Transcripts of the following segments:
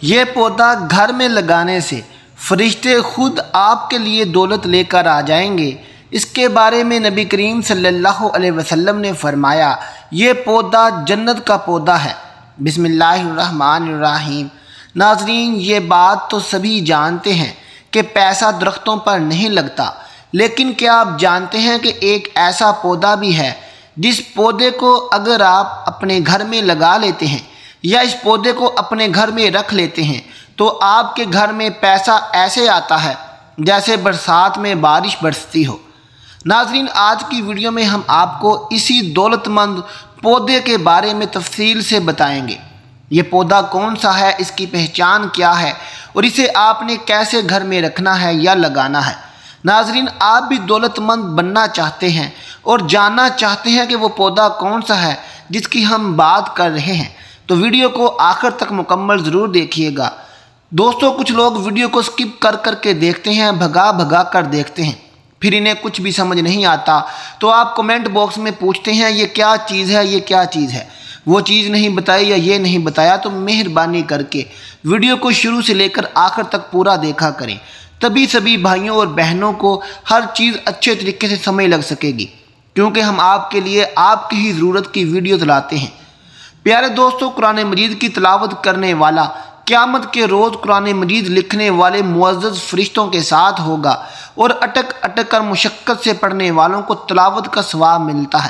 یہ پودا گھر میں لگانے سے فرشتے خود آپ کے لیے دولت لے کر آ جائیں گے۔ اس کے بارے میں نبی کریم صلی اللہ علیہ وسلم نے فرمایا، یہ پودا جنت کا پودا ہے۔ بسم اللہ الرحمن الرحیم۔ ناظرین، یہ بات تو سبھی جانتے ہیں کہ پیسہ درختوں پر نہیں لگتا، لیکن کیا آپ جانتے ہیں کہ ایک ایسا پودا بھی ہے جس پودے کو اگر آپ اپنے گھر میں لگا لیتے ہیں یا اس پودے کو اپنے گھر میں رکھ لیتے ہیں تو آپ کے گھر میں پیسہ ایسے آتا ہے جیسے برسات میں بارش برستی ہو۔ ناظرین، آج کی ویڈیو میں ہم آپ کو اسی دولت مند پودے کے بارے میں تفصیل سے بتائیں گے۔ یہ پودا کون سا ہے، اس کی پہچان کیا ہے اور اسے آپ نے کیسے گھر میں رکھنا ہے یا لگانا ہے۔ ناظرین، آپ بھی دولت مند بننا چاہتے ہیں اور جاننا چاہتے ہیں کہ وہ پودا کون سا ہے جس کی ہم بات کر رہے ہیں، تو ویڈیو کو آخر تک مکمل ضرور دیکھیے گا۔ دوستو، کچھ لوگ ویڈیو کو سکپ کر کر کے دیکھتے ہیں، بھگا بھگا کر دیکھتے ہیں، پھر انہیں کچھ بھی سمجھ نہیں آتا تو آپ کمنٹ باکس میں پوچھتے ہیں یہ کیا چیز ہے، یہ کیا چیز ہے، وہ چیز نہیں بتائی یا یہ نہیں بتایا، تو مہربانی کر کے ویڈیو کو شروع سے لے کر آخر تک پورا دیکھا کریں، تبھی سبھی بھائیوں اور بہنوں کو ہر چیز اچھے طریقے سے سمجھ لگ سکے گی، کیونکہ ہم آپ کے لیے آپ کی ہی ضرورت کی ویڈیوز لاتے ہیں۔ پیارے دوستو، قرآن مجید کی تلاوت کرنے والا قیامت کے روز قرآن مجید لکھنے والے معزز فرشتوں کے ساتھ ہوگا اور اٹک اٹک کر مشقت سے پڑھنے والوں کو تلاوت کا ثواب ملتا ہے۔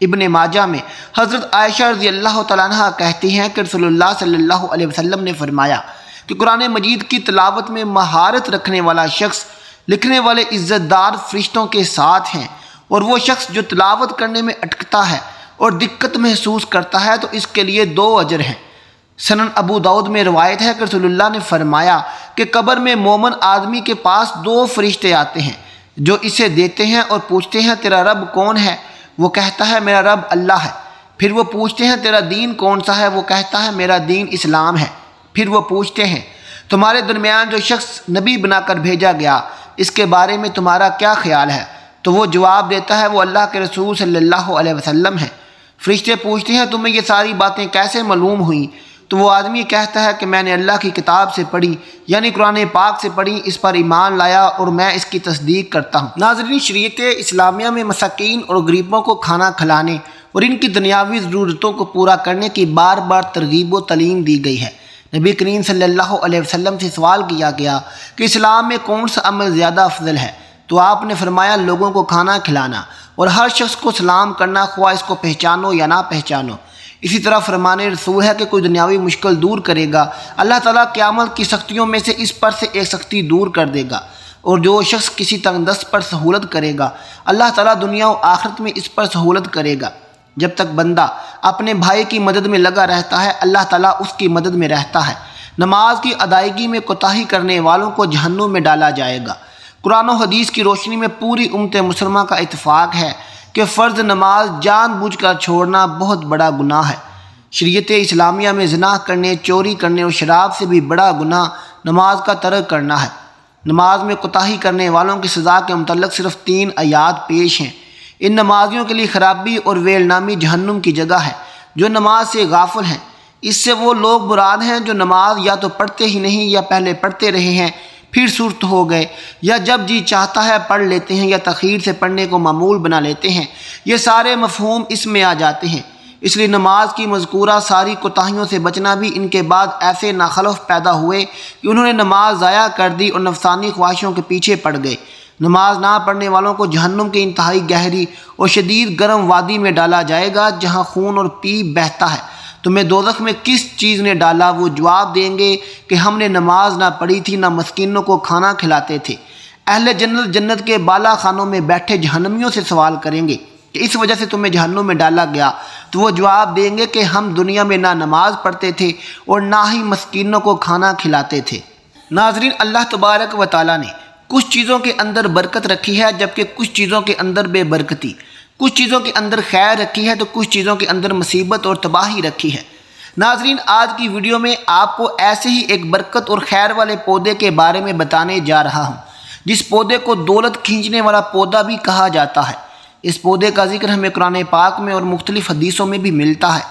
ابن ماجہ میں حضرت عائشہ رضی اللہ تعالیٰ عنہ کہتی ہیں کہ رسول اللہ صلی اللہ علیہ وسلم نے فرمایا کہ قرآن مجید کی تلاوت میں مہارت رکھنے والا شخص لکھنے والے عزت دار فرشتوں کے ساتھ ہیں، اور وہ شخص جو تلاوت کرنے میں اٹکتا ہے اور دقت محسوس کرتا ہے تو اس کے لیے 2 اجر ہیں۔ سنن ابو داؤد میں روایت ہے کہ رسول اللہ نے فرمایا کہ قبر میں مومن آدمی کے پاس 2 فرشتے آتے ہیں جو اسے دیتے ہیں اور پوچھتے ہیں تیرا رب کون ہے؟ وہ کہتا ہے میرا رب اللہ ہے۔ پھر وہ پوچھتے ہیں تیرا دین کون سا ہے؟ وہ کہتا ہے میرا دین اسلام ہے۔ پھر وہ پوچھتے ہیں تمہارے درمیان جو شخص نبی بنا کر بھیجا گیا اس کے بارے میں تمہارا کیا خیال ہے؟ تو وہ جواب دیتا ہے وہ اللہ کے رسول صلی اللہ علیہ وسلم ہے۔ فرشتے پوچھتے ہیں تمہیں یہ ساری باتیں کیسے معلوم ہوئیں؟ تو وہ آدمی کہتا ہے کہ میں نے اللہ کی کتاب سے پڑھی، یعنی قرآن پاک سے پڑھی، اس پر ایمان لایا اور میں اس کی تصدیق کرتا ہوں۔ ناظرین، شریعت اسلامیہ میں مساکین اور غریبوں کو کھانا کھلانے اور ان کی دنیاوی ضرورتوں کو پورا کرنے کی بار بار ترغیب و تعلیم دی گئی ہے۔ نبی کریم صلی اللہ علیہ وسلم سے سوال کیا گیا کہ اسلام میں کون سا عمل زیادہ افضل ہے، تو آپ نے فرمایا لوگوں کو کھانا کھلانا اور ہر شخص کو سلام کرنا، خواہ اس کو پہچانو یا نہ پہچانو۔ اسی طرح فرمان رسول ہے کہ کوئی دنیاوی مشکل دور کرے گا، اللہ تعالیٰ قیامت کی سختیوں میں سے اس پر سے ایک سختی دور کر دے گا، اور جو شخص کسی تنگ دست پر سہولت کرے گا اللہ تعالیٰ دنیا و آخرت میں اس پر سہولت کرے گا۔ جب تک بندہ اپنے بھائی کی مدد میں لگا رہتا ہے اللہ تعالیٰ اس کی مدد میں رہتا ہے۔ نماز کی ادائیگی میں کوتاہی کرنے والوں کو جہنم میں ڈالا جائے گا۔ قرآن و حدیث کی روشنی میں پوری امت مسلمہ کا اتفاق ہے کہ فرض نماز جان بوجھ کر چھوڑنا بہت بڑا گناہ ہے۔ شریعت اسلامیہ میں زنا کرنے، چوری کرنے اور شراب سے بھی بڑا گناہ نماز کا ترک کرنا ہے۔ نماز میں کوتاہی کرنے والوں کی سزا کے متعلق صرف 3 آیات پیش ہیں۔ ان نمازیوں کے لیے خرابی اور ویل نامی جہنم کی جگہ ہے جو نماز سے غافل ہیں۔ اس سے وہ لوگ مراد ہیں جو نماز یا تو پڑھتے ہی نہیں یا پہلے پڑھتے رہے ہیں پھر سست ہو گئے، یا جب جی چاہتا ہے پڑھ لیتے ہیں یا تاخیر سے پڑھنے کو معمول بنا لیتے ہیں۔ یہ سارے مفہوم اس میں آ جاتے ہیں۔ اس لیے نماز کی مذکورہ ساری کوتاہیوں سے بچنا بھی ان کے بعد ایسے ناخلف پیدا ہوئے کہ انہوں نے نماز ضائع کر دی اور نفسانی خواہشوں کے پیچھے پڑ گئے۔ نماز نہ پڑھنے والوں کو جہنم کی انتہائی گہری اور شدید گرم وادی میں ڈالا جائے گا جہاں خون اور پیپ بہتا ہے۔ تمہیں دوزخ میں کس چیز نے ڈالا؟ وہ جواب دیں گے کہ ہم نے نماز نہ پڑھی تھی، نہ مسکینوں کو کھانا کھلاتے تھے۔ اہل جنت جنت کے بالا خانوں میں بیٹھے جہنمیوں سے سوال کریں گے کہ اس وجہ سے تمہیں جہنم میں ڈالا گیا، تو وہ جواب دیں گے کہ ہم دنیا میں نہ نماز پڑھتے تھے اور نہ ہی مسکینوں کو کھانا کھلاتے تھے۔ ناظرین، اللہ تبارک و تعالیٰ نے کچھ چیزوں کے اندر برکت رکھی ہے جبکہ کچھ چیزوں کے اندر بے برکتی، کچھ چیزوں کے اندر خیر رکھی ہے تو کچھ چیزوں کے اندر مصیبت اور تباہی رکھی ہے۔ ناظرین، آج کی ویڈیو میں آپ کو ایسے ہی ایک برکت اور خیر والے پودے کے بارے میں بتانے جا رہا ہوں جس پودے کو دولت کھینچنے والا پودا بھی کہا جاتا ہے۔ اس پودے کا ذکر ہمیں قرآن پاک میں اور مختلف حدیثوں میں بھی ملتا ہے۔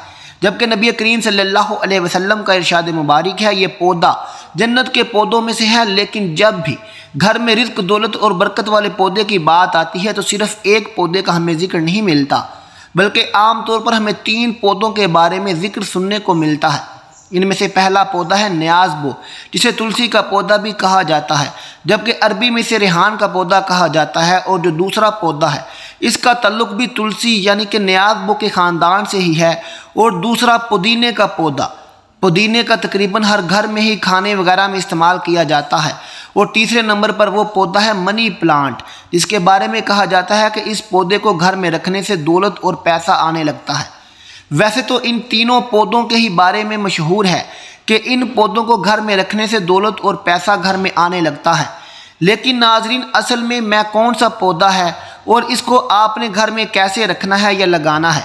جبکہ نبی کریم صلی اللہ علیہ وسلم کا ارشاد مبارک ہے یہ پودا جنت کے پودوں میں سے ہے، لیکن جب بھی گھر میں رزق، دولت اور برکت والے پودے کی بات آتی ہے تو صرف ایک پودے کا ہمیں ذکر نہیں ملتا، بلکہ عام طور پر ہمیں 3 پودوں کے بارے میں ذکر سننے کو ملتا ہے۔ ان میں سے پہلا پودا ہے نیاز بو، جسے تلسی کا پودا بھی کہا جاتا ہے، جبکہ عربی میں اسے ریحان کا پودا کہا جاتا ہے، اور جو دوسرا پودا ہے اس کا تعلق بھی تلسی یعنی کہ نیاز بو کے خاندان سے ہی ہے، اور دوسرا پودینے کا پودا۔ پودینے کا تقریباً ہر گھر میں ہی کھانے وغیرہ میں استعمال کیا جاتا ہے، اور تیسرے نمبر پر وہ پودا ہے منی پلانٹ، جس کے بارے میں کہا جاتا ہے کہ اس پودے کو گھر میں رکھنے سے دولت اور پیسہ آنے لگتا ہے۔ ویسے تو ان تینوں پودوں کے ہی بارے میں مشہور ہے کہ ان پودوں کو گھر میں رکھنے سے دولت اور پیسہ گھر میں آنے لگتا ہے، لیکن ناظرین اصل میں کون سا پودا ہے اور اس کو آپ نے گھر میں کیسے رکھنا ہے یا لگانا ہے؟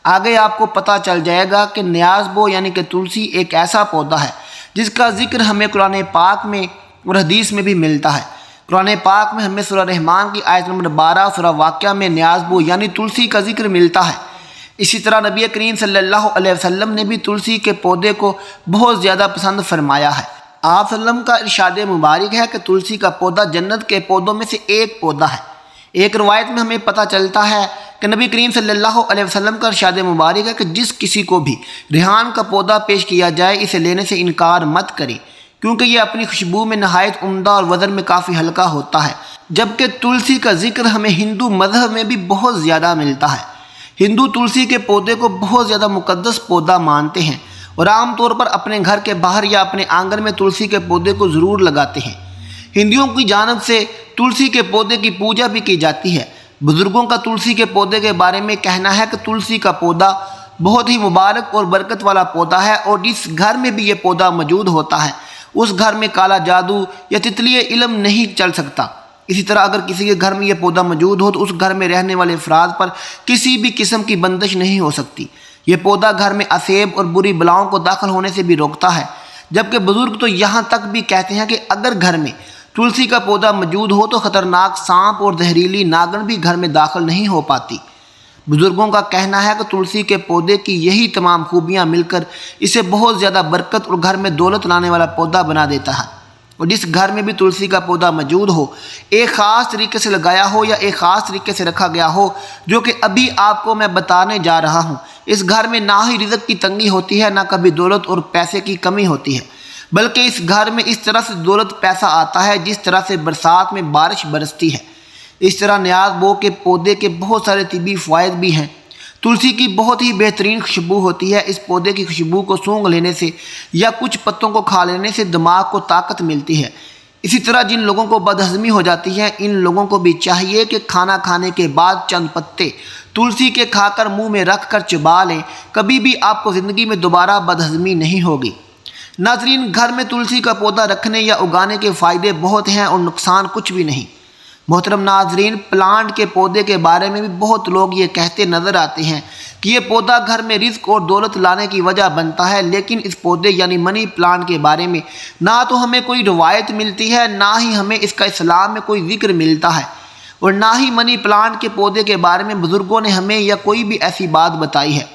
آگے آپ کو پتہ چل جائے گا کہ نیاز بو یعنی کہ تلسی ایک ایسا پودا ہے جس کا ذکر ہمیں قرآن پاک میں اور حدیث میں بھی ملتا ہے۔ قرآن پاک میں ہمیں سورہ رحمان کی آیت نمبر 12 سورہ واقعہ میں نیاز بو یعنی تلسی کا ذکر ملتا ہے۔ اسی طرح نبی کریم صلی اللہ علیہ وسلم نے بھی تلسی کے پودے کو بہت زیادہ پسند فرمایا ہے۔ آپ صلی اللہ علیہ وسلم کا ارشاد مبارک ہے کہ تلسی کا پودا جنت کے پودوں میں سے ایک پودا ہے۔ ایک روایت میں ہمیں پتہ چلتا ہے کہ نبی کریم صلی اللہ علیہ وسلم کا ارشاد مبارک ہے کہ جس کسی کو بھی ریحان کا پودا پیش کیا جائے اسے لینے سے انکار مت کرے، کیونکہ یہ اپنی خوشبو میں نہایت عمدہ اور وزن میں کافی ہلکا ہوتا ہے۔ جبکہ تلسی کا ذکر ہمیں ہندو مذہب میں بھی بہت زیادہ ملتا ہے۔ ہندو تلسی کے پودے کو بہت زیادہ مقدس پودا مانتے ہیں اور عام طور پر اپنے گھر کے باہر یا اپنے آنگن میں تلسی کے پودے کو ضرور لگاتے ہیں۔ ہندوؤں کی جانب سے تلسی کے پودے کی پوجا بھی کی جاتی ہے۔ بزرگوں کا تلسی کے پودے کے بارے میں کہنا ہے کہ تلسی کا پودا بہت ہی مبارک اور برکت والا پودا ہے، اور جس گھر میں بھی یہ پودا موجود ہوتا ہے اس گھر میں کالا جادو یا تتلی علم نہیں چل سکتا۔ اسی طرح اگر کسی کے گھر میں یہ پودا موجود ہو تو اس گھر میں رہنے والے افراد پر کسی بھی قسم کی بندش نہیں ہو سکتی۔ یہ پودا گھر میں عصیب اور بری بلاؤں کو داخل ہونے سے بھی روکتا ہے، جبکہ بزرگ تو یہاں تک بھی کہتے ہیں کہ اگر گھر میں تلسی کا پودا موجود ہو تو خطرناک سانپ اور زہریلی ناگن بھی گھر میں داخل نہیں ہو پاتی۔ بزرگوں کا کہنا ہے کہ تلسی کے پودے کی یہی تمام خوبیاں مل کر اسے بہت زیادہ برکت اور گھر میں دولت لانے والا پودا بنا دیتا ہے، اور جس گھر میں بھی تلسی کا پودا موجود ہو، ایک خاص طریقے سے لگایا ہو یا ایک خاص طریقے سے رکھا گیا ہو، جو کہ ابھی آپ کو میں بتانے جا رہا ہوں، اس گھر میں نہ ہی رزق کی تنگی ہوتی ہے، نہ کبھی دولت اور پیسے کی کمی ہوتی ہے، بلکہ اس گھر میں اس طرح سے دولت پیسہ آتا ہے جس طرح سے برسات میں بارش برستی ہے۔ اس طرح نیاز بو کے پودے کے بہت سارے طبی فوائد بھی ہیں۔ تلسی کی بہت ہی بہترین خوشبو ہوتی ہے۔ اس پودے کی خوشبو کو سونگھ لینے سے یا کچھ پتوں کو کھا لینے سے دماغ کو طاقت ملتی ہے۔ اسی طرح جن لوگوں کو بدہضمی ہو جاتی ہے ان لوگوں کو بھی چاہیے کہ کھانا کھانے کے بعد چند پتے تلسی کے کھا کر منہ میں رکھ کر چبا لیں، کبھی بھی آپ کو زندگی میں دوبارہ بدہضمی نہیں ہوگی۔ ناظرین، گھر میں تلسی کا پودا رکھنے یا اگانے کے فائدے بہت ہیں اور نقصان کچھ بھی نہیں۔ محترم ناظرین، پلانٹ کے پودے کے بارے میں بھی بہت لوگ یہ کہتے نظر آتے ہیں کہ یہ پودا گھر میں رزق اور دولت لانے کی وجہ بنتا ہے، لیکن اس پودے یعنی منی پلانٹ کے بارے میں نہ تو ہمیں کوئی روایت ملتی ہے، نہ ہی ہمیں اس کا اسلام میں کوئی ذکر ملتا ہے، اور نہ ہی منی پلانٹ کے پودے کے بارے میں بزرگوں نے ہمیں یا کوئی بھی ایسی بات بتائی ہے۔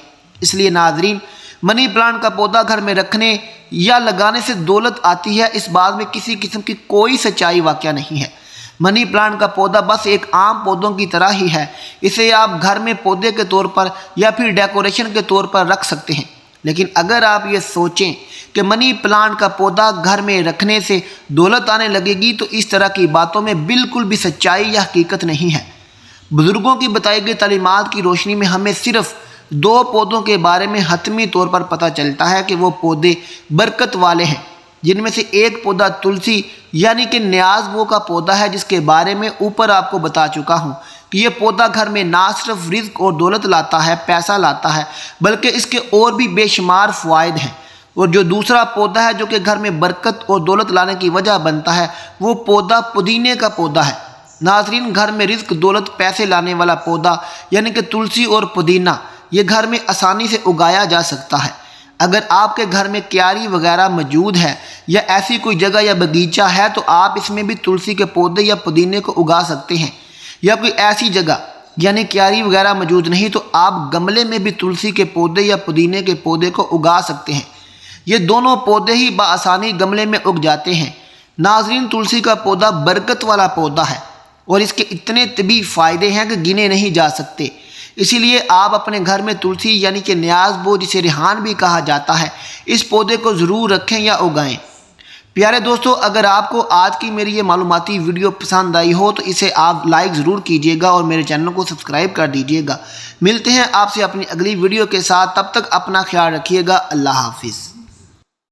اس لیے ناظرین، منی پلانٹ کا پودا گھر میں رکھنے یا لگانے سے دولت آتی ہے، اس بات میں کسی قسم کی کوئی سچائی واقع نہیں ہے۔ منی پلانٹ کا پودا بس ایک عام پودوں کی طرح ہی ہے، اسے آپ گھر میں پودے کے طور پر یا پھر ڈیکوریشن کے طور پر رکھ سکتے ہیں، لیکن اگر آپ یہ سوچیں کہ منی پلانٹ کا پودا گھر میں رکھنے سے دولت آنے لگے گی تو اس طرح کی باتوں میں بالکل بھی سچائی یا حقیقت نہیں ہے۔ بزرگوں کی بتائی گئی تعلیمات کی روشنی میں ہمیں صرف 2 پودوں کے بارے میں حتمی طور پر پتہ چلتا ہے کہ وہ پودے برکت والے ہیں، جن میں سے ایک پودا تلسی یعنی کہ نیاز بو کا پودا ہے، جس کے بارے میں اوپر آپ کو بتا چکا ہوں کہ یہ پودا گھر میں نہ صرف رزق اور دولت لاتا ہے، پیسہ لاتا ہے، بلکہ اس کے اور بھی بے شمار فوائد ہیں۔ اور جو دوسرا پودا ہے جو کہ گھر میں برکت اور دولت لانے کی وجہ بنتا ہے، وہ پودا پودینے کا پودا ہے۔ ناظرین، گھر میں رزق، دولت، پیسے لانے والا پودا یعنی کہ تلسی اور پودینہ یہ گھر میں آسانی سے اگایا جا سکتا ہے۔ اگر آپ کے گھر میں کیاری وغیرہ موجود ہے یا ایسی کوئی جگہ یا باغیچہ ہے تو آپ اس میں بھی تلسی کے پودے یا پودینے کو اگا سکتے ہیں، یا کوئی ایسی جگہ یعنی کیاری وغیرہ موجود نہیں تو آپ گملے میں بھی تلسی کے پودے یا پودینے کے پودے کو اگا سکتے ہیں۔ یہ دونوں پودے ہی بآسانی گملے میں اگ جاتے ہیں۔ ناظرین، تلسی کا پودا برکت والا پودا ہے اور اس کے اتنے طبی فائدے ہیں کہ گنے نہیں جا سکتے۔ اسی لیے آپ اپنے گھر میں تلسی یعنی کہ نیاز بو، جسے ریحان بھی کہا جاتا ہے، اس پودے کو ضرور رکھیں یا اگائیں۔ پیارے دوستو، اگر آپ کو آج کی میری یہ معلوماتی ویڈیو پسند آئی ہو تو اسے آپ لائک ضرور کیجئے گا اور میرے چینل کو سبسکرائب کر دیجئے گا۔ ملتے ہیں آپ سے اپنی اگلی ویڈیو کے ساتھ، تب تک اپنا خیال رکھیے گا۔ اللہ حافظ۔